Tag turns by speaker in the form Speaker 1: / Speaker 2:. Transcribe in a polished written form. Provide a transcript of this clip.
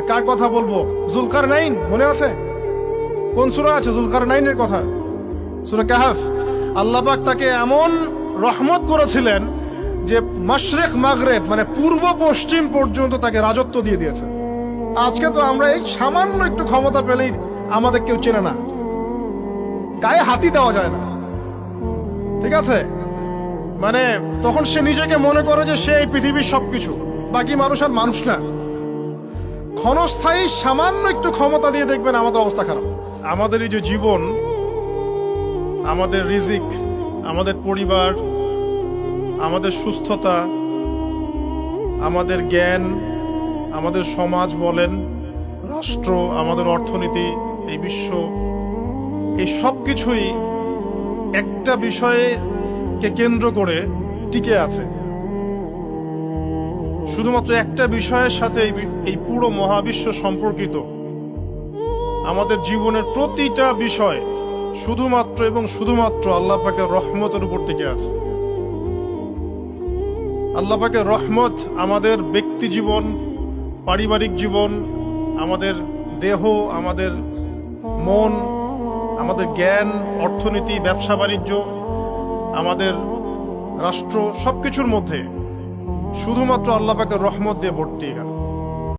Speaker 1: কার কথা বলবো? যুলকারনাইন মনে আছে? কোন সূরা আছে যুলকারনাইনের কথা? সূরা কাহফ। আল্লাহ পাক তাকে এমন রহমত করেছিলেন যে মাশরিক মাগরিব মানে পূর্ব পশ্চিম পর্যন্ত তাকে রাজত্ব দিয়ে দিয়েছে। আজকে তো আমরা এই সামান্য একটু ক্ষমতা পেলেই আমাদের কেউ চেনে না, গায়ে হাতি দেওয়া যায় না, ঠিক আছে? মানে তখন সে নিজেকে মনে করে যে সে এই পৃথিবীর সবকিছু, বাকি মানুষ আর মানুষ না। ক্ষণস্থায়ী সামান্য একটু ক্ষমতা দিয়ে দেখবেন আমাদের অবস্থা খারাপ। আমাদের এই যে জীবন, আমাদের রিজিক, আমাদের পরিবার, আমাদের সুস্থতা, আমাদের জ্ঞান, আমাদের সমাজ বলেন, রাষ্ট্র, আমাদের অর্থনীতি, এই বিশ্ব, এই সব কিছুই একটা বিষয়কে কেন্দ্র করে টিকে আছে। শুধুমাত্র একটা বিষয়ের সাথে এই পুরো মহাবিশ্ব সম্পর্কিত। আমাদের জীবনের প্রতিটা বিষয় শুধুমাত্র এবং শুধুমাত্র আল্লাহ পাকের রহমতের উপর টিকে আছে। আল্লাহ পাকের রহমত আমাদের ব্যক্তি জীবন, পারিবারিক জীবন, আমাদের দেহ, আমাদের মন, আমাদের জ্ঞান, অর্থনীতি, ব্যবসা বাণিজ্য, আমাদের রাষ্ট্র, সবকিছুর মধ্যে শুধুমাত্র আল্লাহ পাকের রহমত দিয়ে ভর্তি।